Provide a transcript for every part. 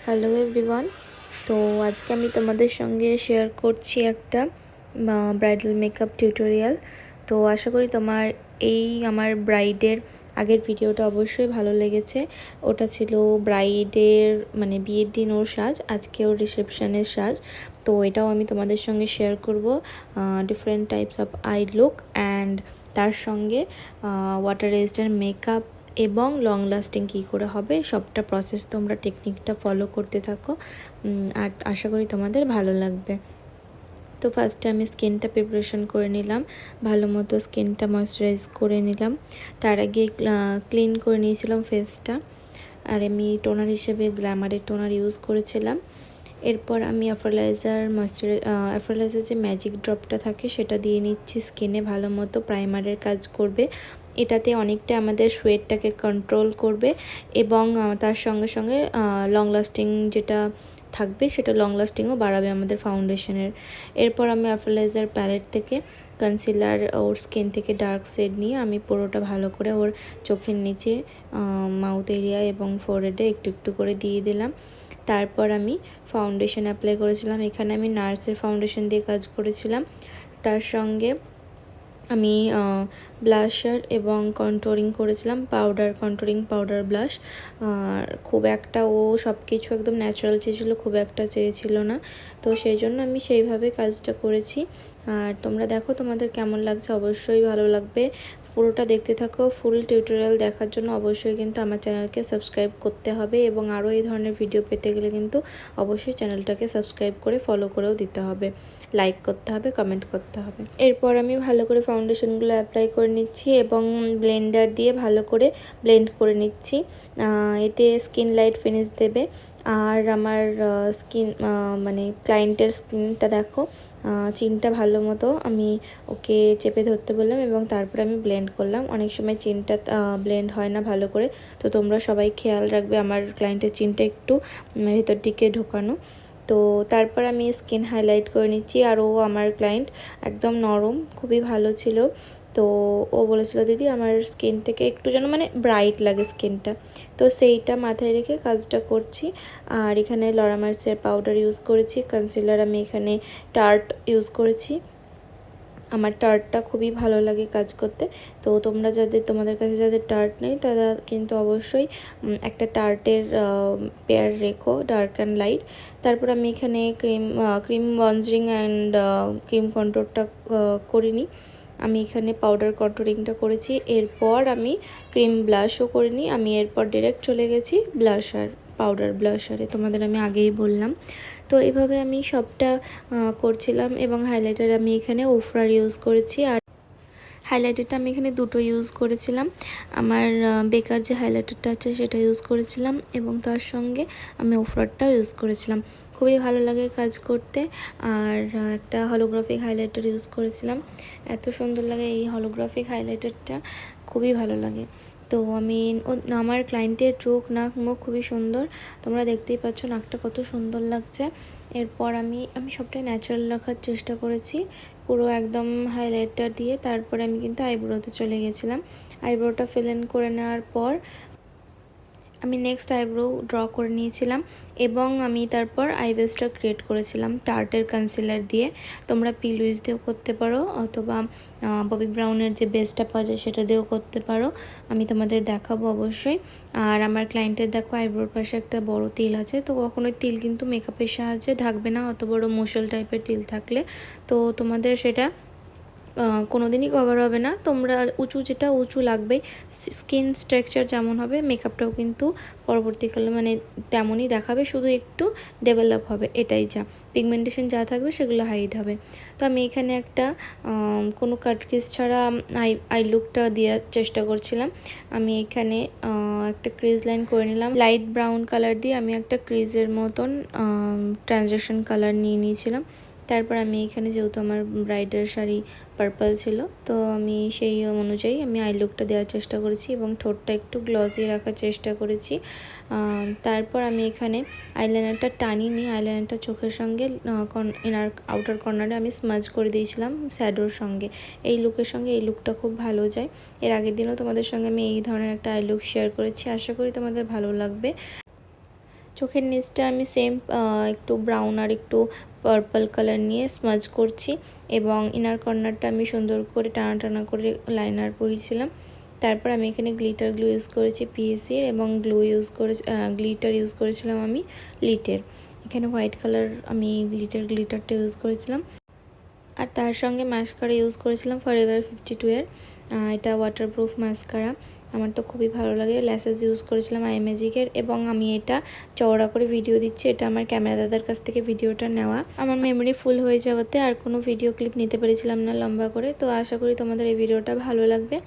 Hello everyone. তো আজকে আমি তোমাদের সঙ্গে শেয়ার করছি একটা ব্রাইডাল মেকআপ টিউটোরিয়াল। তো আশা করি তোমার আমার ব্রাইডের আগের ভিডিওটা অবশ্যই ভালো লেগেছে। ওটা ছিল ব্রাইডের মানে বিয়ের দিন ওর সাজ, আজকে ওর রিসেপশনের সাজ। তো এটাও আমি তোমাদের সঙ্গে শেয়ার করব, different types of I look and তার সঙ্গে ওয়াটার রেজিস্ট্যান্ট মেকআপ এবং লং লাস্টিং কী করে হবে সবটা প্রসেস তোমরা টেকনিকটা ফলো করতে থাকো, আর আশা করি তোমাদের ভালো লাগবে। তো ফার্স্টে আমি স্কিনটা প্রিপারেশন করে নিলাম, ভালো মতো স্কিনটা ময়শ্চারাইজ করে নিলাম। তার আগে ক্লিন করে নিয়েছিলাম ফেসটা, আর আমি টোনার হিসেবে গ্ল্যামারের টোনার ইউজ করেছিলাম। এরপর আমি অ্যাফ্রোলাইজার যে ম্যাজিক ড্রপটা থাকে সেটা দিয়ে নিচ্ছি স্কিনে, ভালো মতো প্রাইমারের কাজ করবে। এটাতে অনেকটা আমাদের সোয়েটটাকে কন্ট্রোল করবে এবং তার সঙ্গে সঙ্গে লং লাস্টিং যেটা থাকবে সেটা লং লাস্টিংও বাড়াবে আমাদের ফাউন্ডেশনের। এরপর আমি অ্যাফ্রোলাইজার প্যালেট থেকে কনসিলার ওর স্কিন থেকে ডার্ক শেড নিয়ে আমি পুরোটা ভালো করে ওর চোখের নিচে, মাউথ এরিয়া এবং ফোরহেডে একটু একটু করে দিয়ে দিলাম। তারপর আমি ফাউন্ডেশন অ্যাপ্লাই করেছিলাম। এখানে আমি নার্সের ফাউন্ডেশন দিয়ে কাজ করেছিলাম। তার সঙ্গে আমি ব্লাশার এবং কন্ট্রোলিং করেছিলাম, কন্ট্রোলিং পাউডার ব্লাশ। খুব একটা ও সব কিছু একদম ন্যাচারাল চেয়েছিলো, খুব একটা চেয়েছিল না। তো সেই জন্য আমি সেইভাবে কাজটা করেছি। আর তোমরা দেখো তোমাদের কেমন লাগছে, অবশ্যই ভালো লাগবে। পুরোটা দেখতে থাকো। ফুল টিউটোরিয়াল দেখার জন্য অবশ্যই কিন্তু আমার চ্যানেলকে সাবস্ক্রাইব করতে হবে এবং আরও এই ধরনের ভিডিও পেতে গেলে কিন্তু অবশ্যই চ্যানেলটাকে সাবস্ক্রাইব করে ফলো করেও দিতে হবে, লাইক করতে হবে, কমেন্ট করতে হবে। এরপর আমি ভালো করে ফাউন্ডেশনগুলো অ্যাপ্লাই করে নিচ্ছি এবং ব্লেন্ডার দিয়ে ভালো করে ব্লেন্ড করে নিচ্ছি। এতে স্কিন লাইট ফিনিশ দেবে। আর আমার স্কিন মানে ক্লায়েন্টের স্কিনটা দেখো, চিনটা ভালো মতো আমি ওকে চেপে ধরতে বললাম এবং তারপর আমি ব্লেন্ড করলাম। অনেক সময় চিনটা ব্লেন্ড হয় না ভালো করে, তো তোমরা সবাই খেয়াল রাখবে আমার ক্লায়েন্টের চিনটা একটু ভেতর দিকে ঢোকানো। তো তারপর আমি স্কিন হাইলাইট করে নিচ্ছি। আর ও আমার ক্লায়েন্ট একদম নরম, খুবই ভালো ছিল। তো ও বলেছিল দিদি আমার স্কিন থেকে একটু যেন মানে ব্রাইট লাগে স্কিনটা, তো সেইটা মাথায় রেখে কাজটা করছি। আর এখানে লরা মার্সের পাউডার ইউজ করেছি, কনসিলার আমি এখানে টার্ট ইউজ করেছি। আমার টার্টটা খুবই ভালো লাগে কাজ করতে। তো তোমাদের কাছে যাদের টার্ট নেই তারা কিন্তু অবশ্যই একটা টার্টের পেয়ার রেখো, ডার্ক অ্যান্ড লাইট। তারপর আমি এখানে ক্রিম বনজিং অ্যান্ড ক্রিম কন্ট্রোলটা করিনি, আমি এখানে পাউডার কন্ট্রোলিংটা করেছি। এরপর আমি ক্রিম ব্লাশও করিনি, আমি এরপর ডিরেক্ট চলে গেছি পাউডার ব্লাশারে, তোমাদের আমি আগেই বললাম। তো এভাবে আমি সবটা করছিলাম এবং হাইলাইটার আমি এখানে ওফরার ইউজ করেছি। আর হাইলাইটারটা আমি এখানে দুটো ইউজ করেছিলাম, আমার বেকার যে হাইলাইটারটা আছে সেটা ইউজ করেছিলাম এবং তার সঙ্গে আমি ওফরারটাও ইউজ করেছিলাম। খুবই ভালো লাগে কাজ করতে। আর একটা হলোগ্রাফিক হাইলাইটার ইউজ করেছিলাম, এত সুন্দর লাগে এই হলোগ্রাফিক হাইলাইটারটা, খুবই ভালো লাগে। তো আমি আমার ক্লায়েন্টের চোখ নাক মুখ খুবই সুন্দর, তোমরা দেখতেই পাচ্ছ নাকটা কত সুন্দর লাগছে। এরপর আমি সবটাই ন্যাচারাল রাখার চেষ্টা করেছি, পুরো একদম হাইলাইটার দিয়ে। তারপরে আমি কিন্তু আইব্রোতে চলে গেছিলাম। আইব্রোটা ফিল ইন করে নেওয়ার পর আমি নেক্সট আইব্রো ড্র করে নিয়েছিলাম এবং আমি তারপর আইব্রোসটা ক্রিয়েট করেছিলাম টার্টের কনসিলার দিয়ে। তোমরা পিলুইস দিয়েও করতে পারো অথবা ববি ব্রাউনের যে বেসটা পাওয়া যায় সেটা দিয়েও করতে পারো, আমি তোমাদের দেখাবো অবশ্যই। আর আমার ক্লায়েন্টের দেখো আইব্রোর পাশে একটা বড় তিল আছে, তো কখনোই তিল কিন্তু মেকআপের সাহায্যে ঢাকবে না, অত বড় মশাল টাইপের তিল থাকলে তো তোমাদের সেটা কোনো দিনই কভার হবে না। তোমরা যেটা উঁচু লাগবে, স্কিন স্ট্রাকচার যেমন হবে মেকআপটাও কিন্তু পরবর্তীকালে মানে তেমনই দেখাবে, শুধু একটু ডেভেলপ হবে, এটাই যা পিগমেন্টেশন যা থাকবে সেগুলো হাইড হবে। তো আমি এখানে একটা কোনো কাটক্রিজ ছাড়া আই লুকটা দেওয়ার চেষ্টা করছিলাম। আমি এখানে একটা ক্রিজ লাইন করে নিলাম, লাইট ব্রাউন কালার দিয়ে আমি একটা ক্রিজের মতন ট্রানজ্যাকশন কালার নিয়ে নিয়েছিলাম। তারপর আমি এখানে যেহেতু আমার ব্রাইডের শাড়ি পার্পল ছিল, তো আমি সেই অনুযায়ী আমি আই লুকটা দেওয়ার চেষ্টা করেছি এবং ঠোঁটটা একটু গ্লসি রাখার চেষ্টা করেছি। তারপর আমি এখানে আইলাইনারটা টানিনি, আইলাইনারটা চোখের সঙ্গে আউটার কর্নারে আমি স্মাজ করে দিয়েছিলাম শ্যাডোর সঙ্গে। এই লুকের সঙ্গে এই লুকটা খুব ভালো যায়। এর আগের দিনও তোমাদের সঙ্গে আমি এই ধরনের একটা আই লুক শেয়ার করেছি, আশা করি তোমাদের ভালো লাগবে। চোখের নিচটা আমি সেম একটু ব্রাউন আর একটু পার্পল কালার নিয়ে স্মাজ করছি এবং ইনার কর্নারটা আমি সুন্দর করে টানা টানা করে লাইনার পরিয়েছিলাম। তারপর আমি এখানে গ্লিটার গ্লু ইউজ করেছি পিএসির এবং গ্লু ইউজ করে গ্লিটার ইউজ করেছিলাম আমি লিটের। এখানে হোয়াইট কালার আমি গ্লিটারটা ইউজ করেছিলাম। আর তার সঙ্গে মাস্কারা ইউজ করেছিলাম ফরএভার 52 এর। এটা ওয়াটারপ্রুফ মাস্কারা, আমার তো খুবই ভালো লাগে। ল্যাশেস ইউজ করেছিলাম আই ম্যাজিকের এবং আমি এটা চওড়া করে ভিডিও দিচ্ছি। এটা আমার ক্যামেরা দাদার কাছ থেকে ভিডিওটা নেওয়া। আমার মেমোরি ফুল হয়ে যাওয়াতে আর কোনো ভিডিও ক্লিপ নিতে পেরেছিলাম না লম্বা করে। তো আশা করি তোমাদের এই ভিডিওটা ভালো লাগবে।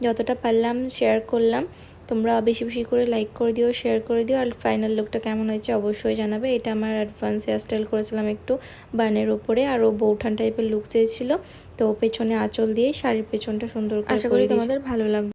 যতটা পারলাম শেয়ার করলাম। তোমরা বেশি বেশি করে লাইক করে দিও, শেয়ার করে দিও। আর ফাইনাল লুকটা কেমন হয়েছে অবশ্যই জানাবে। এটা আমার অ্যাডভান্স হেয়ারস্টাইল করেছিলাম একটু বানের উপরে, আর ও বৌঠান টাইপের লুক চেয়েছিল, তো পেছনে আঁচল দিয়ে শাড়ির পেছনটা সুন্দর করে। আশা করি তোমাদের ভালো লাগবে।